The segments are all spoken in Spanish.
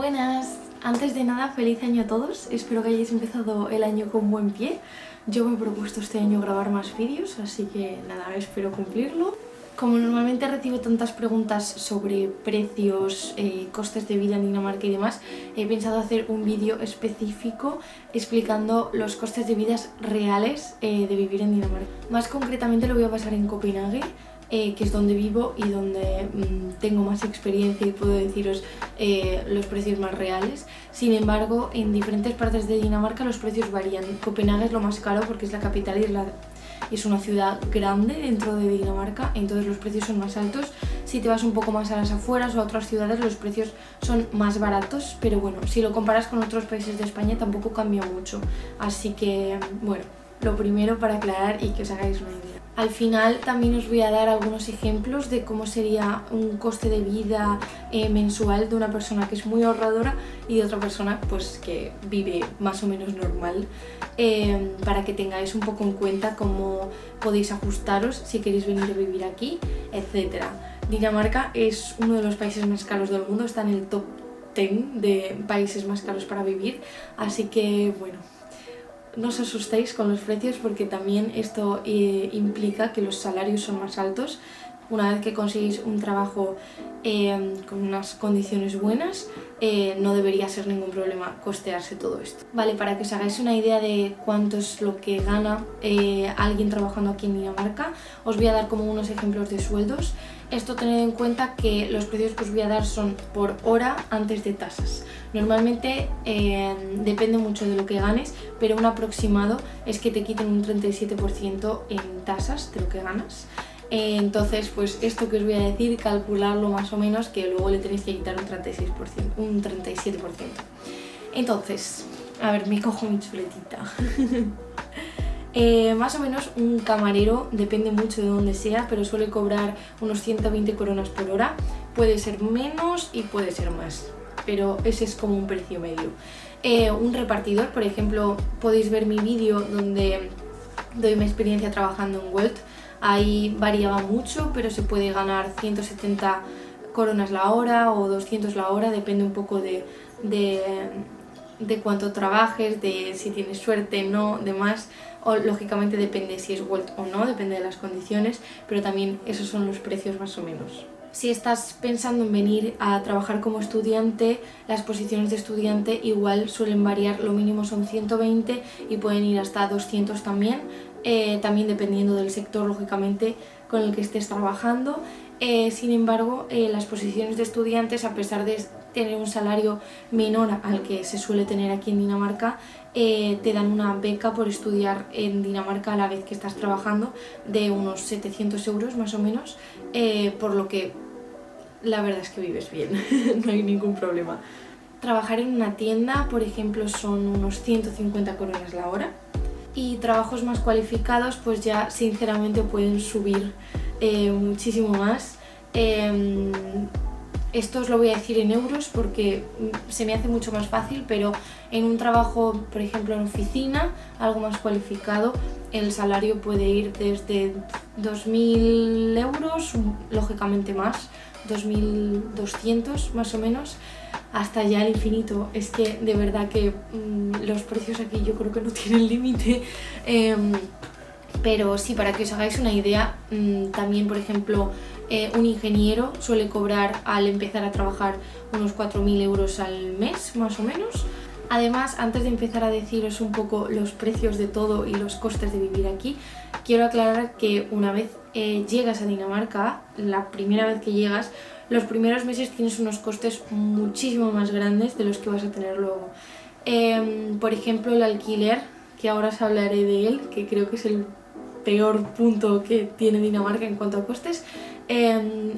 Buenas, antes de nada feliz año a todos, espero que hayáis empezado el año con buen pie. Yo me he propuesto este año grabar más vídeos, así que nada, espero cumplirlo. Como normalmente recibo tantas preguntas sobre precios, costes de vida en Dinamarca y demás, he pensado hacer un vídeo específico explicando los costes de vida reales de vivir en Dinamarca. Más concretamente lo voy a pasar en Copenhague, que es donde vivo y donde tengo más experiencia y puedo deciros los precios más reales. Sin embargo, en diferentes partes de Dinamarca los precios varían. Copenhague es lo más caro porque es la capital y es una ciudad grande dentro de Dinamarca, entonces los precios son más altos. Si te vas un poco más a las afueras o a otras ciudades, los precios son más baratos, pero bueno, si lo comparas con otros países de España tampoco cambia mucho. Así que, bueno, lo primero para aclarar y que os hagáis una idea. Al final también os voy a dar algunos ejemplos de cómo sería un coste de vida mensual de una persona que es muy ahorradora y de otra persona pues que vive más o menos normal, para que tengáis un poco en cuenta cómo podéis ajustaros si queréis venir a vivir aquí, etc. Dinamarca es uno de los países más caros del mundo, está en el top 10 de países más caros para vivir, así que bueno, no os asustéis con los precios porque también esto implica que los salarios son más altos. Una vez que conseguís un trabajo con unas condiciones buenas, no debería ser ningún problema costearse todo esto. Vale, para que os hagáis una idea de cuánto es lo que gana alguien trabajando aquí en Dinamarca, os voy a dar como unos ejemplos de sueldos. Esto tened en cuenta que los precios que os voy a dar son por hora antes de tasas. Normalmente depende mucho de lo que ganes, pero un aproximado es que te quiten un 37% en tasas de lo que ganas. Entonces, pues esto que os voy a decir, calcularlo más o menos, que luego le tenéis que quitar un 37%. Entonces, a ver, me cojo mi chuletita. Más o menos un camarero, depende mucho de dónde sea, pero suele cobrar unos 120 coronas por hora. Puede ser menos y puede ser más, pero ese es como un precio medio. Un repartidor, por ejemplo, podéis ver mi vídeo donde doy mi experiencia trabajando en Wolt. Ahí variaba mucho, pero se puede ganar 170 coronas la hora o 200 la hora, depende un poco de cuánto trabajes, de si tienes suerte, no, demás. O lógicamente depende si es Wolt o no, depende de las condiciones, pero también esos son los precios más o menos. Si estás pensando en venir a trabajar como estudiante, las posiciones de estudiante igual suelen variar, lo mínimo son 120 y pueden ir hasta 200 también, también dependiendo del sector lógicamente con el que estés trabajando. Sin embargo, las posiciones de estudiantes, a pesar de tener un salario menor al que se suele tener aquí en Dinamarca, te dan una beca por estudiar en Dinamarca a la vez que estás trabajando de unos 700 euros más o menos, por lo que la verdad es que vives bien, no hay ningún problema. Trabajar en una tienda, por ejemplo, son unos 150 coronas la hora, y trabajos más cualificados pues ya sinceramente pueden subir muchísimo más. Esto os lo voy a decir en euros porque se me hace mucho más fácil, pero en un trabajo, por ejemplo en oficina, algo más cualificado, el salario puede ir desde 2.000 euros, lógicamente más, 2.200 más o menos, hasta ya el infinito. Es que de verdad que los precios aquí yo creo que no tienen límite. Pero sí, para que os hagáis una idea, también por ejemplo un ingeniero suele cobrar al empezar a trabajar unos 4.000 euros al mes más o menos. Además, antes de empezar a deciros un poco los precios de todo y los costes de vivir aquí, quiero aclarar que una vez llegas a Dinamarca, la primera vez que llegas, los primeros meses tienes unos costes muchísimo más grandes de los que vas a tener luego. Por ejemplo, el alquiler, que ahora os hablaré de él, que creo que es el peor punto que tiene Dinamarca en cuanto a costes.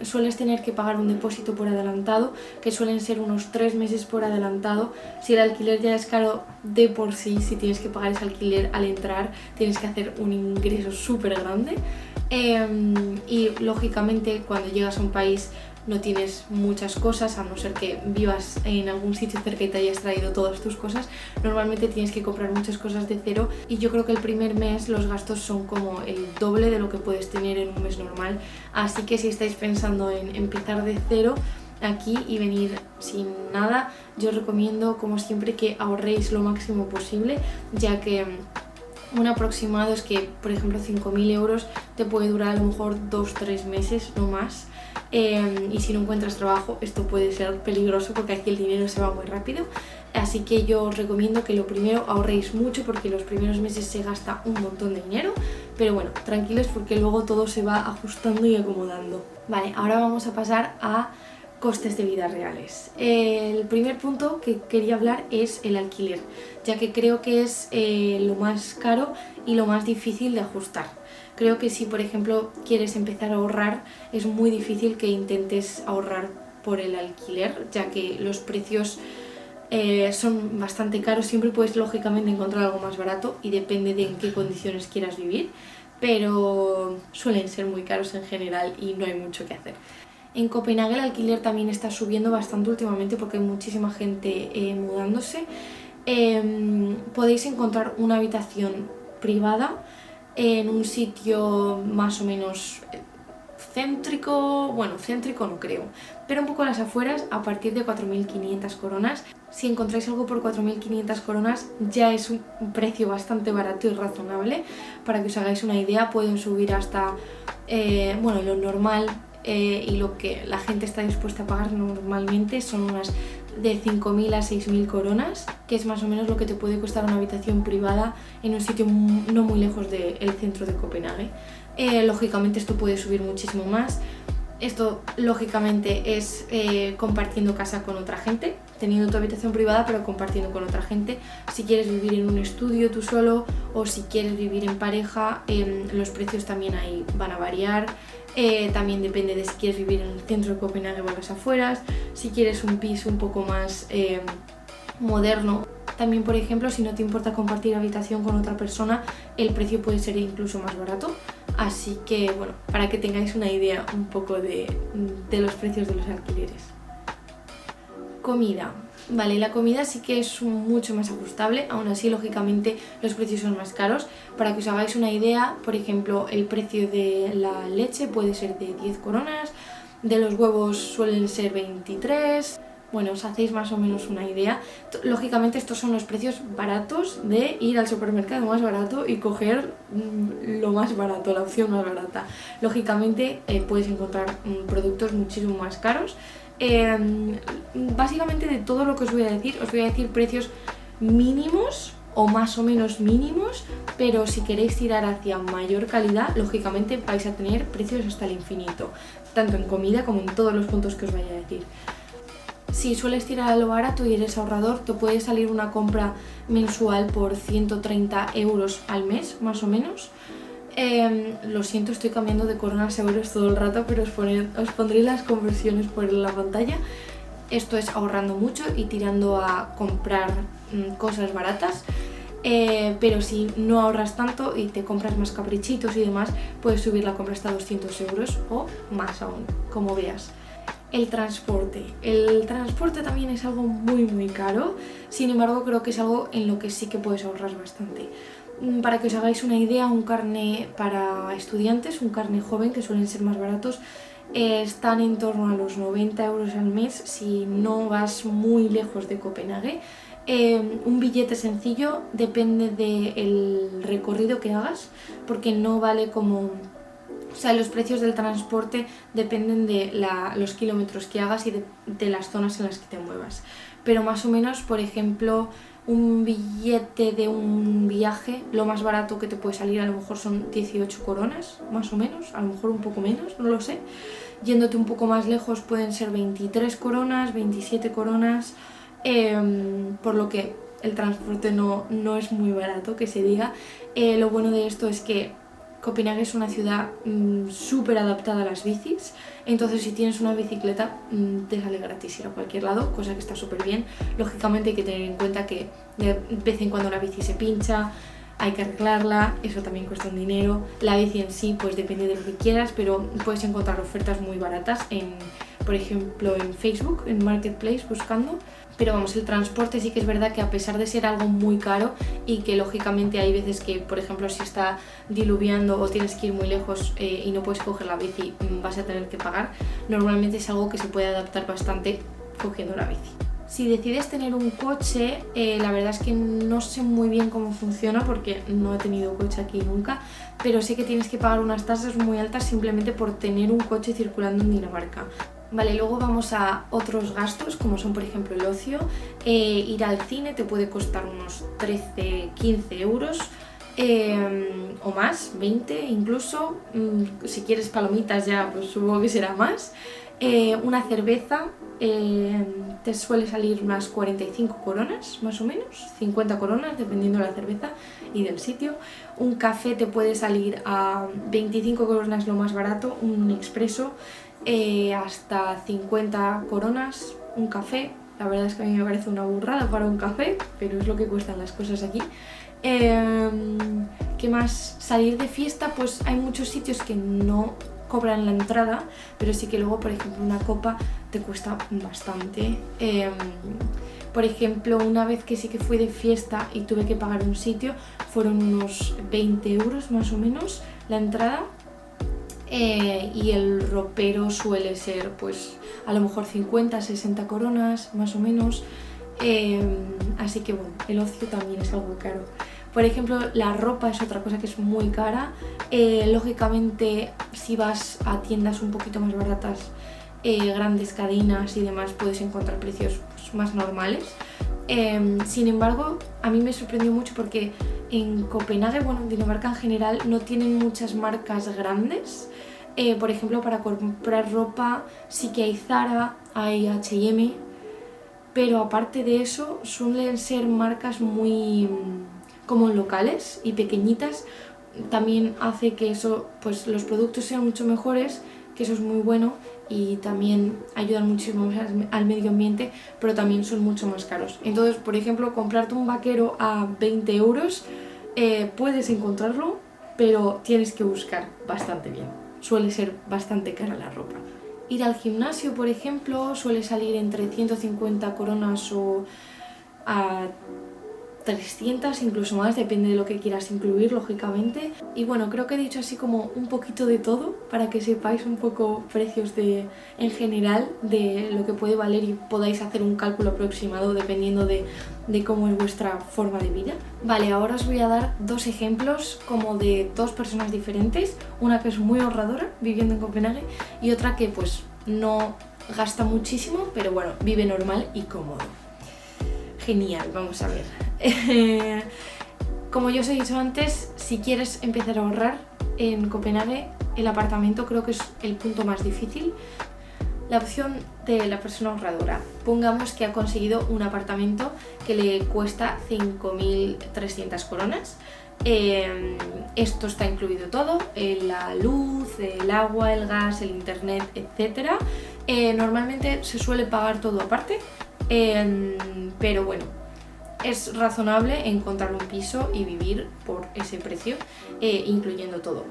Sueles tener que pagar un depósito por adelantado, que suelen ser unos 3 meses por adelantado. Si el alquiler ya es caro de por sí, si tienes que pagar ese alquiler al entrar, tienes que hacer un ingreso súper grande. Y lógicamente cuando llegas a un país no tienes muchas cosas, a no ser que vivas en algún sitio cerca y te hayas traído todas tus cosas. Normalmente tienes que comprar muchas cosas de cero y yo creo que el primer mes los gastos son como el doble de lo que puedes tener en un mes normal. Así que si estáis pensando en empezar de cero, aquí y venir sin nada. Yo os recomiendo, como siempre, que ahorréis lo máximo posible, ya que un aproximado es que, por ejemplo, 5.000 euros te puede durar a lo mejor 2-3 meses, no más. Y si no encuentras trabajo, esto puede ser peligroso porque aquí el dinero se va muy rápido. Así que yo os recomiendo que lo primero ahorréis mucho, porque los primeros meses se gasta un montón de dinero, pero bueno, tranquilos porque luego todo se va ajustando y acomodando. Vale, ahora vamos a pasar a costes de vida reales. El primer punto que quería hablar es el alquiler, ya que creo que es lo más caro y lo más difícil de ajustar. Creo que si, por ejemplo, quieres empezar a ahorrar, es muy difícil que intentes ahorrar por el alquiler, ya que los precios son bastante caros. Siempre puedes lógicamente encontrar algo más barato y depende de en qué condiciones quieras vivir, pero suelen ser muy caros en general y no hay mucho que hacer. En Copenhague el alquiler también está subiendo bastante últimamente porque hay muchísima gente mudándose. Podéis encontrar una habitación privada en un sitio más o menos céntrico, bueno, céntrico no creo, pero un poco a las afueras, a partir de 4.500 coronas. Si encontráis algo por 4.500 coronas ya es un precio bastante barato y razonable. Para que os hagáis una idea, pueden subir hasta bueno, lo normal y lo que la gente está dispuesta a pagar normalmente son unas de 5.000 a 6.000 coronas, que es más o menos lo que te puede costar una habitación privada en un sitio no muy lejos del centro de Copenhague. Lógicamente esto puede subir muchísimo más. Esto lógicamente es compartiendo casa con otra gente, teniendo tu habitación privada pero compartiendo con otra gente. Si quieres vivir en un estudio tú solo o si quieres vivir en pareja, los precios también ahí van a variar. También depende de si quieres vivir en el centro de Copenhague o en las afueras, si quieres un piso un poco más moderno. También, por ejemplo, si no te importa compartir habitación con otra persona, el precio puede ser incluso más barato. Así que, bueno, para que tengáis una idea un poco de los precios de los alquileres. Comida. Vale, la comida sí que es mucho más ajustable, aún así, lógicamente, los precios son más caros. Para que os hagáis una idea, por ejemplo, el precio de la leche puede ser de 10 coronas, de los huevos suelen ser 23... Bueno, os hacéis más o menos una idea. Lógicamente estos son los precios baratos de ir al supermercado más barato y coger lo más barato, la opción más barata. Lógicamente puedes encontrar productos muchísimo más caros. Básicamente de todo lo que os voy a decir precios mínimos o más o menos mínimos, pero si queréis tirar hacia mayor calidad, lógicamente vais a tener precios hasta el infinito, tanto en comida como en todos los puntos que os vaya a decir. Si sueles tirar a lo barato y eres ahorrador, te puede salir una compra mensual por 130 euros al mes, más o menos. Lo siento, estoy cambiando de coronas a euros todo el rato, pero os pondré las conversiones por la pantalla. Esto es ahorrando mucho y tirando a comprar cosas baratas. Pero si no ahorras tanto y te compras más caprichitos y demás, puedes subir la compra hasta 200 euros o más aún, como veas. El transporte también es algo muy caro, sin embargo creo que es algo en lo que sí que puedes ahorrar bastante. Para que os hagáis una idea, un carné para estudiantes, un carné joven, que suelen ser más baratos, están en torno a los 90 euros al mes si no vas muy lejos de Copenhague. Un billete sencillo depende del recorrido que hagas, porque no vale como... O sea, los precios del transporte dependen de los kilómetros que hagas y de las zonas en las que te muevas. Pero más o menos, por ejemplo, un billete de un viaje, lo más barato que te puede salir a lo mejor son 18 coronas, más o menos, a lo mejor un poco menos, no lo sé. Yéndote un poco más lejos pueden ser 23 coronas, 27 coronas, por lo que el transporte no es muy barato, que se diga. Lo bueno de esto es que Copenhague es una ciudad súper adaptada a las bicis, entonces si tienes una bicicleta te sale gratis ir a cualquier lado, cosa que está súper bien. Lógicamente hay que tener en cuenta que de vez en cuando la bici se pincha, hay que arreglarla, eso también cuesta un dinero. La bici en sí pues depende de lo que quieras, pero puedes encontrar ofertas muy baratas en por ejemplo en Facebook, en Marketplace buscando. Pero vamos, el transporte sí que es verdad que a pesar de ser algo muy caro y que lógicamente hay veces que, por ejemplo, si está diluviando o tienes que ir muy lejos y no puedes coger la bici, vas a tener que pagar, normalmente es algo que se puede adaptar bastante cogiendo la bici. Si decides tener un coche, la verdad es que no sé muy bien cómo funciona porque no he tenido coche aquí nunca, pero sé que tienes que pagar unas tasas muy altas simplemente por tener un coche circulando en Dinamarca. Vale, luego vamos a otros gastos, como son por ejemplo el ocio. Ir al cine te puede costar unos 13-15 euros o más, 20 incluso. Si quieres palomitas ya, pues supongo que será más. Una cerveza te suele salir unas 45 coronas, más o menos, 50 coronas, dependiendo de la cerveza y del sitio. Un café te puede salir a 25 coronas lo más barato, un expreso. Hasta 50 coronas un café. La verdad es que a mí me parece una burrada para un café, pero es lo que cuestan las cosas aquí. ¿Qué más? Salir de fiesta, pues hay muchos sitios que no cobran la entrada, pero sí que luego, por ejemplo, una copa te cuesta bastante. Por ejemplo, una vez que sí que fui de fiesta y tuve que pagar un sitio, fueron unos 20 euros más o menos la entrada. Y el ropero suele ser pues a lo mejor 50-60 coronas más o menos, así que bueno, el ocio también es algo caro. Por ejemplo, la ropa es otra cosa que es muy cara. Lógicamente, si vas a tiendas un poquito más baratas, grandes cadenas y demás, puedes encontrar precios pues, más normales. Sin embargo, a mí me sorprendió mucho porque en Copenhague, bueno, en Dinamarca en general, no tienen muchas marcas grandes. Por ejemplo, para comprar ropa sí que hay Zara, hay H&M, pero aparte de eso suelen ser marcas muy como locales y pequeñitas. También hace que eso, pues los productos sean mucho mejores, que eso es muy bueno, y también ayudan muchísimo al medio ambiente, pero también son mucho más caros. Entonces, por ejemplo, comprarte un vaquero a 20 euros, puedes encontrarlo, pero tienes que buscar bastante bien. Suele ser bastante cara la ropa. Ir al gimnasio, por ejemplo, suele salir entre 150 coronas o a 300, incluso más, depende de lo que quieras incluir, lógicamente. Y bueno, creo que he dicho así como un poquito de todo para que sepáis un poco precios en general de lo que puede valer y podáis hacer un cálculo aproximado dependiendo de cómo es vuestra forma de vida. Vale, ahora os voy a dar dos ejemplos como de dos personas diferentes, una que es muy ahorradora viviendo en Copenhague y otra que pues no gasta muchísimo, pero bueno, vive normal y cómodo. Genial, vamos a ver. Como ya os he dicho antes, si quieres empezar a ahorrar en Copenhague, el apartamento creo que es el punto más difícil. La opción de la persona ahorradora, pongamos que ha conseguido un apartamento que le cuesta 5.300 coronas. Esto está incluido todo, la luz, el agua, el gas, el internet, etc. Normalmente se suele pagar todo aparte. Pero bueno, es razonable encontrar un piso y vivir por ese precio, incluyendo todo.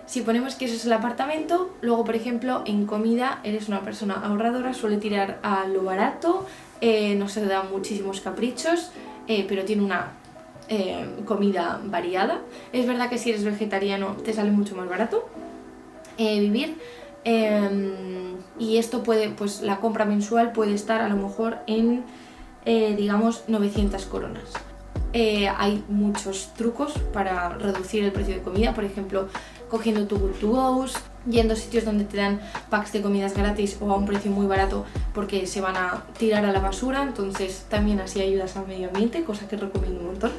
Si ponemos que ese es el apartamento, luego por ejemplo en comida eres una persona ahorradora, suele tirar a lo barato, no se da muchísimos caprichos, pero tiene una comida variada. Es verdad que si eres vegetariano te sale mucho más barato vivir. Y esto puede, pues la compra mensual puede estar a lo mejor en, digamos, 900 coronas. Hay muchos trucos para reducir el precio de comida, por ejemplo, cogiendo tu Good to Go's, yendo a sitios donde te dan packs de comidas gratis o a un precio muy barato porque se van a tirar a la basura, entonces también así ayudas al medio ambiente, cosa que recomiendo un montón.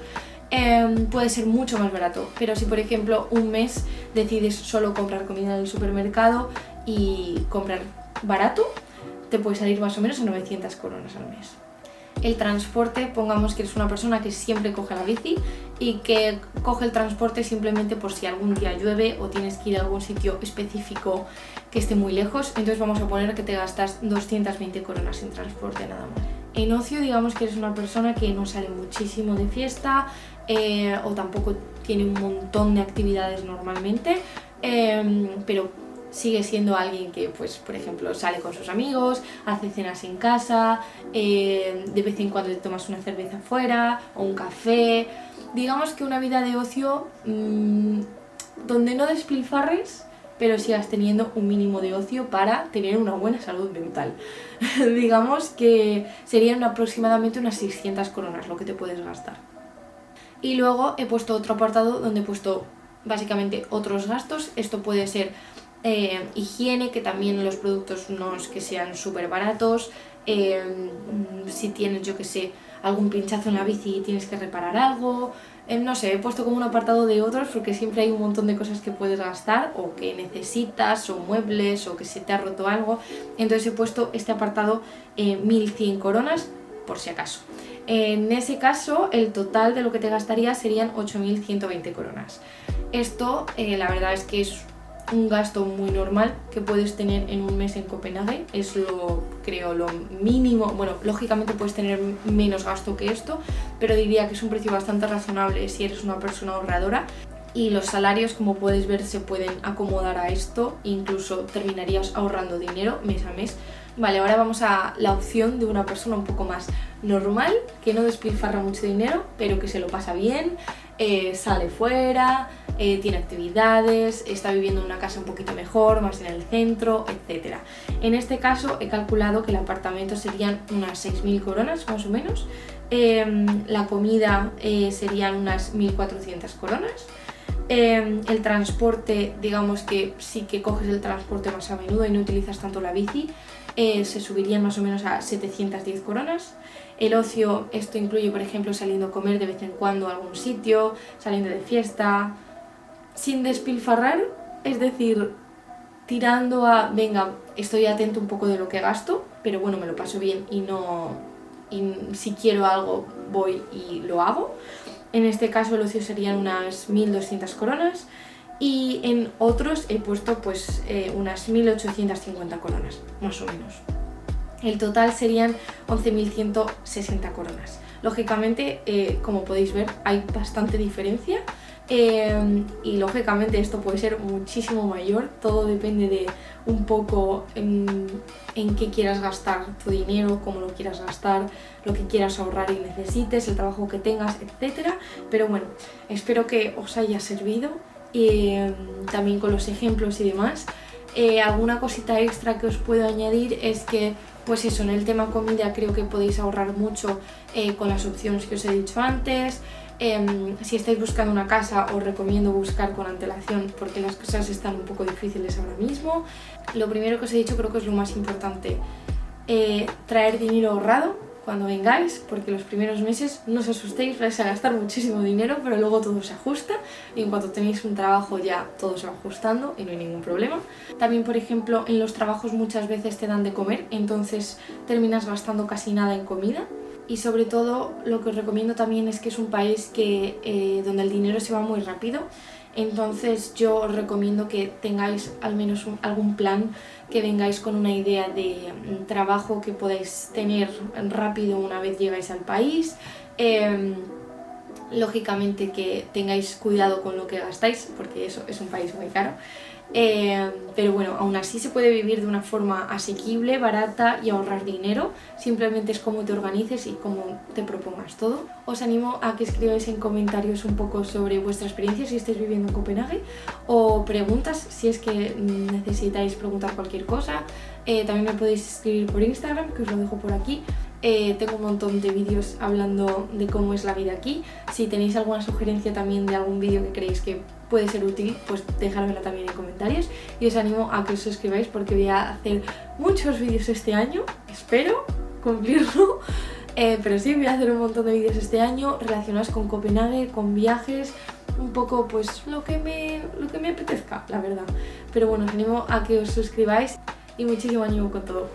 Puede ser mucho más barato, pero si por ejemplo un mes decides solo comprar comida en el supermercado y comprar barato, te puede salir más o menos a 900 coronas al mes. El transporte, pongamos que eres una persona que siempre coge la bici y que coge el transporte simplemente por si algún día llueve o tienes que ir a algún sitio específico que esté muy lejos, entonces vamos a poner que te gastas 220 coronas en transporte nada más. En ocio, digamos que eres una persona que no sale muchísimo de fiesta o tampoco tiene un montón de actividades normalmente, pero sigue siendo alguien que, pues, por ejemplo, sale con sus amigos, hace cenas en casa, de vez en cuando te tomas una cerveza fuera o un café. Digamos que una vida de ocio donde no despilfarres, pero sigas teniendo un mínimo de ocio para tener una buena salud mental. Digamos que serían aproximadamente unas 600 coronas lo que te puedes gastar. Y luego he puesto otro apartado donde he puesto básicamente otros gastos. Esto puede ser higiene, que también los productos no es que sean súper baratos. Si tienes, yo que sé, algún pinchazo en la bici y tienes que reparar algo. No sé, he puesto como un apartado de otros porque siempre hay un montón de cosas que puedes gastar o que necesitas, o muebles, o que se te ha roto algo. Entonces he puesto este apartado 1100 coronas por si acaso. En ese caso, el total de lo que te gastarías serían 8120 coronas. Esto, la verdad es que es un gasto muy normal que puedes tener en un mes en Copenhague. Es creo lo mínimo. Bueno, lógicamente puedes tener menos gasto que esto, pero diría que es un precio bastante razonable si eres una persona ahorradora. Y los salarios, como puedes ver, se pueden acomodar a esto, incluso terminarías ahorrando dinero mes a mes. Vale, ahora vamos a la opción de una persona un poco más normal, que no despilfarra mucho dinero, pero que se lo pasa bien, sale fuera, tiene actividades, está viviendo en una casa un poquito mejor, más en el centro, etc. En este caso he calculado que el apartamento serían unas 6.000 coronas más o menos, la comida serían unas 1.400 coronas. El transporte, digamos que sí que coges el transporte más a menudo y no utilizas tanto la bici, se subirían más o menos a 710 coronas. El ocio, esto incluye por ejemplo saliendo a comer de vez en cuando a algún sitio, saliendo de fiesta, sin despilfarrar, es decir, tirando a, venga, estoy atento un poco de lo que gasto, pero bueno, me lo paso bien y si quiero algo voy y lo hago. En este caso el ocio serían unas 1.200 coronas y en otros he puesto pues unas 1.850 coronas, más o menos. El total serían 11.160 coronas. Lógicamente, como podéis ver, hay bastante diferencia y lógicamente esto puede ser muchísimo mayor. Todo depende de un poco en qué quieras gastar tu dinero, cómo lo quieras gastar, lo que quieras ahorrar y necesites, el trabajo que tengas, etc. Pero bueno, espero que os haya servido y también con los ejemplos y demás. Alguna cosita extra que os puedo añadir es que, pues eso, en el tema comida creo que podéis ahorrar mucho con las opciones que os he dicho antes. Si estáis buscando una casa os recomiendo buscar con antelación porque las cosas están un poco difíciles ahora mismo. Lo primero que os he dicho creo que es lo más importante, traer dinero ahorrado cuando vengáis, porque los primeros meses no os asustéis, vais a gastar muchísimo dinero, pero luego todo se ajusta y en cuanto tenéis un trabajo ya todo se va ajustando y no hay ningún problema. También, por ejemplo, en los trabajos muchas veces te dan de comer, entonces terminas gastando casi nada en comida. Y sobre todo lo que os recomiendo también es que es un país donde el dinero se va muy rápido, entonces yo os recomiendo que tengáis al menos algún plan, que vengáis con una idea de trabajo que podáis tener rápido una vez llegáis al país. Lógicamente que tengáis cuidado con lo que gastáis porque eso es un país muy caro. Pero bueno, aún así se puede vivir de una forma asequible, barata y ahorrar dinero. Simplemente es cómo te organices y cómo te propongas todo. Os animo a que escribáis en comentarios un poco sobre vuestra experiencia si estáis viviendo en Copenhague, o preguntas si es que necesitáis preguntar cualquier cosa. También me podéis escribir por Instagram, que os lo dejo por aquí. Tengo un montón de vídeos hablando de cómo es la vida aquí. Si tenéis alguna sugerencia también de algún vídeo que creéis que puede ser útil, pues dejármela también en comentarios y os animo a que os suscribáis porque voy a hacer muchos vídeos este año, espero cumplirlo, pero sí, voy a hacer un montón de vídeos este año relacionados con Copenhague, con viajes, un poco pues lo que me apetezca, la verdad. Pero bueno, os animo a que os suscribáis y muchísimo ánimo con todo.